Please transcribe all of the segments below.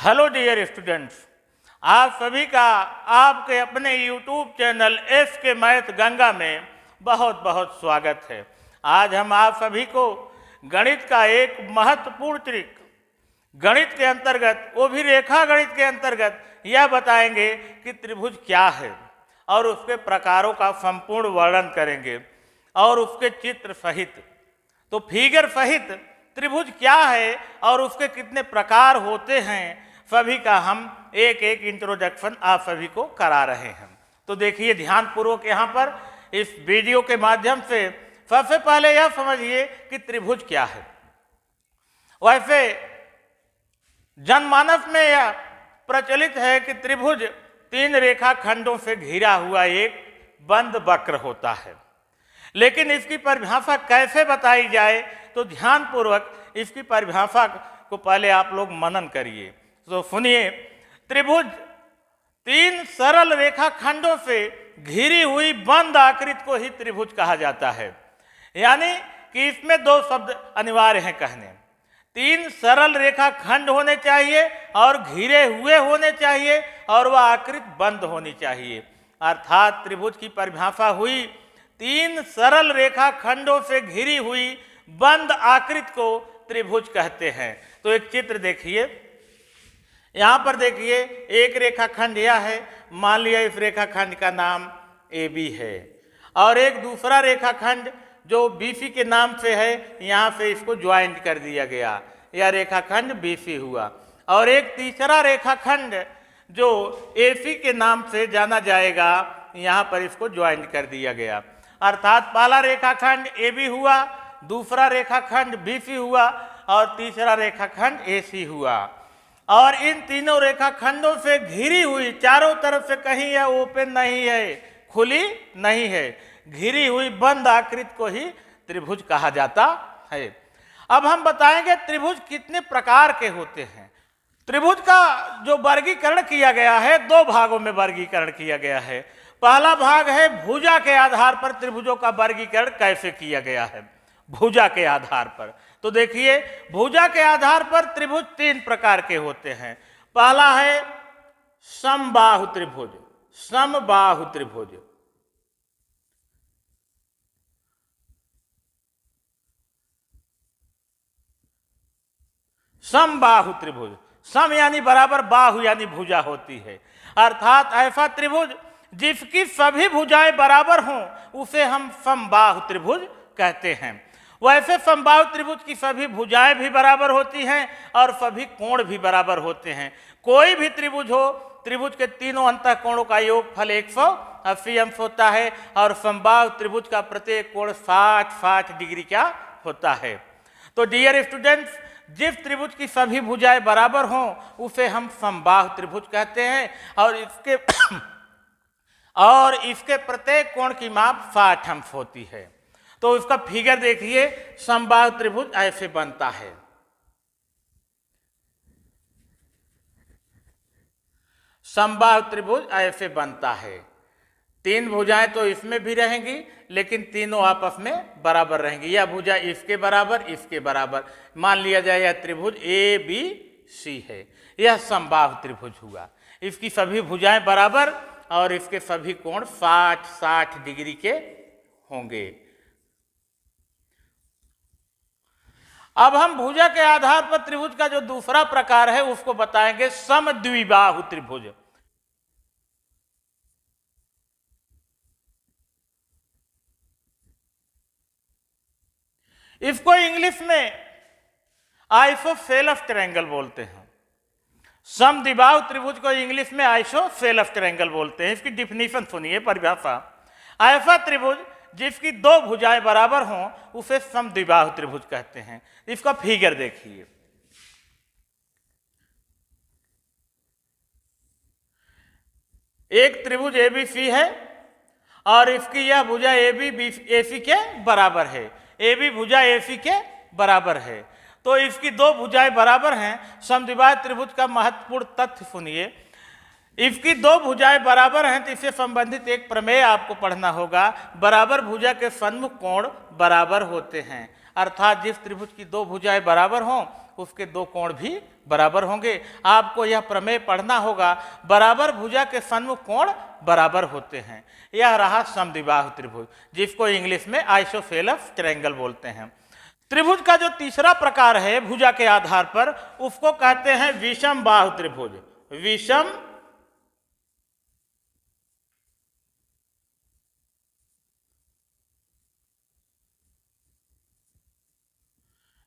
Hello dear students, आप सभी का आपके अपने यूट्यूब चैनल एस के मैथ गंगा में बहुत बहुत स्वागत है। आज हम आप सभी को गणित का एक महत्वपूर्ण ट्रिक गणित के अंतर्गत, वो भी रेखा गणित के अंतर्गत, यह बताएंगे कि त्रिभुज क्या है और उसके प्रकारों का संपूर्ण वर्णन करेंगे और उसके चित्र सहित, तो फिगर सहित त्रिभुज क्या है और उसके कितने प्रकार होते हैं, सभी का हम एक एक इंट्रोडक्शन आप सभी को करा रहे हैं। तो देखिए ध्यानपूर्वक यहाँ पर इस वीडियो के माध्यम से सबसे पहले यह समझिए कि त्रिभुज क्या है। वैसे जनमानस में यह प्रचलित है कि त्रिभुज तीन रेखा खंडों से घिरा हुआ एक बंद वक्र होता है, लेकिन इसकी परिभाषा कैसे बताई जाए तो ध्यानपूर्वक इसकी परिभाषा को पहले आप लोग मनन करिए। तो सुनिए, त्रिभुज तीन सरल रेखा खंडों से घिरी हुई बंद आकृति को ही त्रिभुज कहा जाता है। यानी कि इसमें दो शब्द अनिवार्य हैं कहने, तीन सरल रेखा खंड होने चाहिए और घिरे हुए होने चाहिए और वह आकृति बंद होनी चाहिए। अर्थात त्रिभुज की परिभाषा हुई तीन सरल रेखा खंडों से घिरी हुई बंद आकृति को त्रिभुज कहते हैं। तो एक चित्र देखिए, यहाँ पर देखिए एक रेखाखंड यह है, मान लिया इस रेखाखंड का नाम AB है और एक दूसरा रेखाखंड जो BC के नाम से है, यहाँ से इसको ज्वाइंट कर दिया गया, यह रेखाखंड BC हुआ। और एक तीसरा रेखाखंड जो AC के नाम से जाना जाएगा, यहाँ पर इसको ज्वाइंट कर दिया गया। अर्थात पहला रेखाखंड AB हुआ, दूसरा रेखाखंड BC हुआ और तीसरा रेखाखंड AC हुआ। और इन तीनों रेखाखंडों से घिरी हुई, चारों तरफ से कहीं यह ओपन नहीं है, खुली नहीं है, घिरी हुई बंद आकृति को ही त्रिभुज कहा जाता है। अब हम बताएंगे त्रिभुज कितने प्रकार के होते हैं। त्रिभुज का जो वर्गीकरण किया गया है, दो भागों में वर्गीकरण किया गया है। पहला भाग है भुजा के आधार पर त्रिभुजों का वर्गीकरण कैसे किया गया है। भुजा के आधार पर तो देखिए, भुजा के आधार पर त्रिभुज तीन प्रकार के होते हैं। पहला है समबाहु त्रिभुज, समबाहु त्रिभुज। समबाहु त्रिभुज, सम यानी बराबर, बाहु यानी भुजा होती है। अर्थात ऐसा त्रिभुज जिसकी सभी भुजाएं बराबर हों उसे हम समबाहु त्रिभुज कहते हैं। वैसे समबाहु त्रिभुज की सभी भुजाएं भी बराबर होती हैं और सभी कोण भी बराबर होते हैं। कोई भी त्रिभुज हो, त्रिभुज के तीनों अंतःकोणों का योगफल 180 अंश होता है और समबाहु त्रिभुज का प्रत्येक कोण 60 डिग्री क्या होता है। तो डियर स्टूडेंट्स, जिस त्रिभुज की सभी भुजाएं बराबर हों उसे हम समबाहु त्रिभुज कहते हैं और इसके प्रत्येक कोण की माप 60 अंश होती है। तो उसका फिगर देखिए, समबाहु त्रिभुज ऐसे बनता है। समबाहु त्रिभुज ऐसे बनता है। तीन भुजाएं तो इसमें भी रहेंगी, लेकिन तीनों आपस में बराबर रहेंगी। यह भुजा इसके बराबर, इसके बराबर, मान लिया जाए यह त्रिभुज ABC है, यह समबाहु त्रिभुज हुआ। इसकी सभी भुजाएं बराबर और इसके सभी कोण 60 डिग्री के होंगे। अब हम भुजा के आधार पर त्रिभुज का जो दूसरा प्रकार है उसको बताएंगे समद्विबाहु त्रिभुज। इसको इंग्लिश में आइसोसेलेस ट्रायंगल बोलते हैं। समद्विबाहु त्रिभुज को इंग्लिश में आइसोसेलेस ट्रायंगल बोलते हैं। इसकी डिफिनीशन सुनिए, परिभाषा, ऐसा त्रिभुज जिसकी दो भुजाएं बराबर हों उसे समद्विबाहु त्रिभुज कहते हैं। इसका फिगर देखिए, एक त्रिभुज ABC है और इसकी यह भुजा AC के बराबर है। AB भुजा AC के बराबर है, तो इसकी दो भुजाएं बराबर हैं। समद्विबाहु त्रिभुज का महत्वपूर्ण तथ्य सुनिए, इसकी दो भुजाएं बराबर हैं तो इससे संबंधित एक प्रमेय आपको पढ़ना होगा। बराबर भुजा के सन्मुख कोण बराबर होते हैं। अर्थात जिस त्रिभुज की दो भुजाएं बराबर हों उसके दो कोण भी बराबर होंगे। आपको यह प्रमेय पढ़ना होगा, बराबर भुजा के सन्मुख कोण बराबर होते हैं। यह रहा समद्विबाहु त्रिभुज, जिसको इंग्लिश में आइसोसेलेस ट्रायंगल बोलते हैं। त्रिभुज का जो तीसरा प्रकार है भुजा के आधार पर, उसको कहते हैं विषम बाहु त्रिभुज।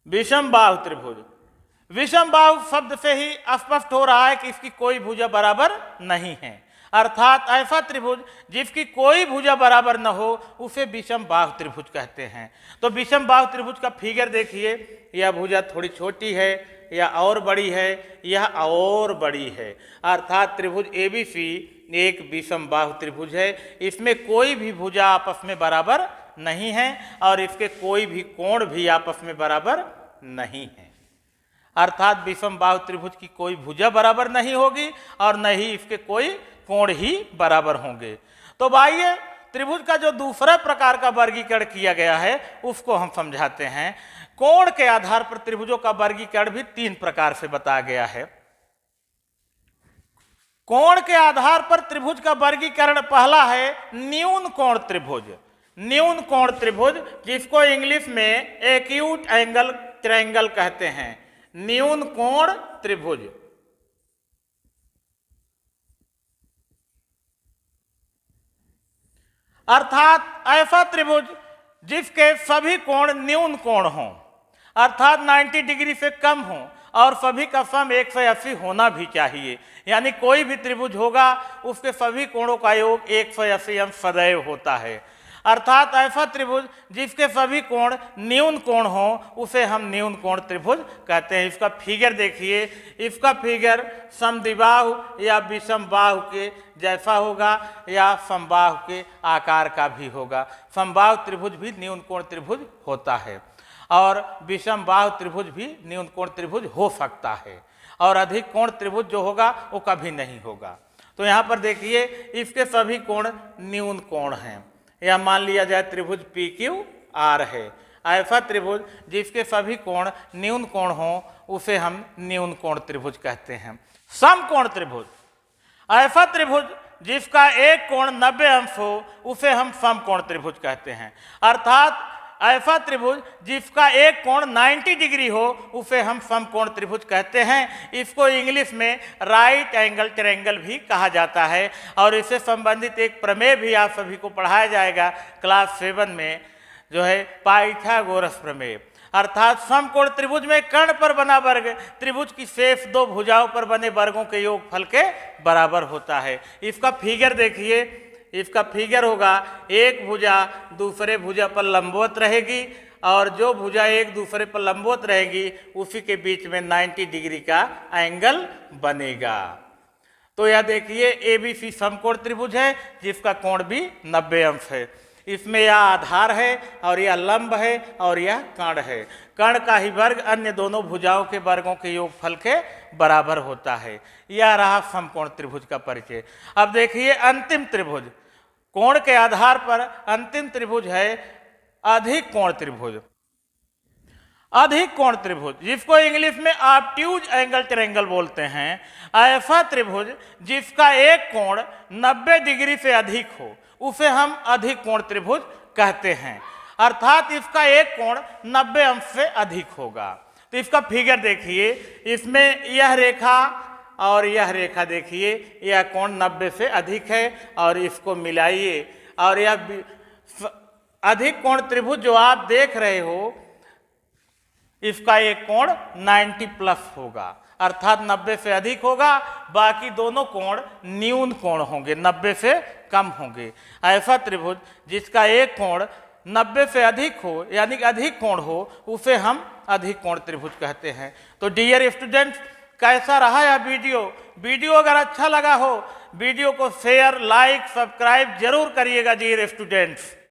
विषम बाहु त्रिभुज। विषम बाहु शब्द से ही स्पष्ट हो रहा है कि इसकी कोई भुजा बराबर नहीं है, अर्थात ऐसा त्रिभुज जिसकी कोई भुजा बराबर न हो उसे विषम बाहु त्रिभुज कहते हैं। तो विषम बाहु त्रिभुज का फिगर देखिए, यह भुजा थोड़ी छोटी है, यह और बड़ी है, यह और बड़ी है, अर्थात त्रिभुज एबीसी एक विषम बाहु त्रिभुज है। इसमें कोई भी भुजा आपस में बराबर नहीं है और इसके कोई भी कोण भी आपस में बराबर नहीं है, अर्थात विषम बाहु त्रिभुज की कोई भुजा बराबर नहीं होगी और न ही इसके कोई कोण ही बराबर होंगे। तो आइए त्रिभुज का जो दूसरा प्रकार का वर्गीकरण किया गया है उसको हम समझाते हैं। कोण के आधार पर त्रिभुजों का वर्गीकरण भी 3 प्रकार से बताया गया है। कोण के आधार पर त्रिभुज का वर्गीकरण पहला है न्यून कोण त्रिभुज। न्यून कोण त्रिभुज, जिसको इंग्लिश में एक्यूट एंगल ट्रायंगल कहते हैं। न्यून कोण त्रिभुज, अर्थात ऐसा त्रिभुज जिसके सभी कोण न्यून कोण हों, अर्थात 90 डिग्री से कम हो और सभी का सम 180 होना भी चाहिए। यानी कोई भी त्रिभुज होगा उसके सभी कोणों का योग 180 अंश सदैव होता है, अर्थात ऐसा त्रिभुज जिसके सभी कोण न्यून कोण हो उसे हम न्यून कोण त्रिभुज कहते हैं। इसका फिगर देखिए, इसका फिगर समद्विबाहु या विषम बाहु के जैसा होगा या समबाहु के आकार का भी होगा। समबाहु त्रिभुज भी न्यून कोण त्रिभुज होता है और विषम बाहु त्रिभुज भी न्यून कोण त्रिभुज हो सकता है, और अधिक कोण त्रिभुज जो होगा वो कभी नहीं होगा। तो यहाँ पर देखिए इसके सभी कोण न्यून कोण हैं। यह मान लिया जाए त्रिभुज पी क्यू आर है। ऐसा त्रिभुज जिसके सभी कोण न्यून कोण हो उसे हम न्यून कोण त्रिभुज कहते हैं। समकोण त्रिभुज, ऐसा त्रिभुज जिसका एक कोण 90 अंश हो उसे हम समकोण त्रिभुज कहते हैं, अर्थात ऐसा त्रिभुज जिसका एक कोण 90 डिग्री हो उसे हम समकोण त्रिभुज कहते हैं। इसको इंग्लिश में राइट एंगल ट्रायंगल भी कहा जाता है और इससे संबंधित एक प्रमेय भी आप सभी को पढ़ाया जाएगा क्लास 7 में, जो है पाइथागोरस प्रमेय। अर्थात समकोण त्रिभुज में कर्ण पर बना वर्ग त्रिभुज की शेष 2 भुजाओं पर बने वर्गों के योगफल के बराबर होता है। इसका फिगर देखिए, इसका फिगर होगा एक भुजा दूसरे भुजा पर लंबवत रहेगी और जो भुजा एक दूसरे पर लंबवत रहेगी उसी के बीच में 90 डिग्री का एंगल बनेगा। तो यह देखिए एबीसी समकोण त्रिभुज है जिसका कोण भी 90 अंश है। इसमें यह आधार है और यह लंब है और यह कर्ण है। कर्ण का ही वर्ग अन्य दोनों भुजाओं के वर्गों के योगफल के बराबर होता है। यह रहा समकोण त्रिभुज का परिचय। अब देखिए अंतिम त्रिभुज, कोण के आधार पर अंतिम त्रिभुज है अधिक कोण त्रिभुज। अधिक कोण त्रिभुज जिसको इंग्लिश में ऑब्ट्यूज एंगल ट्रायंगल बोलते हैं। ऐसा त्रिभुज जिसका एक कोण 90 डिग्री से अधिक हो उसे हम अधिक कोण त्रिभुज कहते हैं, अर्थात इसका एक कोण 90 अंश से अधिक होगा। तो इसका फिगर देखिए, इसमें यह रेखा और यह रेखा देखिए, यह कोण 90 से अधिक है और इसको मिलाइए और यह अधिक कोण त्रिभुज जो आप देख रहे हो इसका एक कोण 90 प्लस होगा, अर्थात 90 से अधिक होगा। बाकी दोनों कोण न्यून कोण होंगे, 90 से कम होंगे। ऐसा त्रिभुज जिसका एक कोण 90 से अधिक हो यानी कि अधिक कोण हो उसे हम अधिक कोण त्रिभुज कहते हैं। तो डियर स्टूडेंट्स, कैसा रहा यह वीडियो अगर अच्छा लगा हो वीडियो को शेयर, लाइक, सब्सक्राइब जरूर करिएगा डियर स्टूडेंट्स।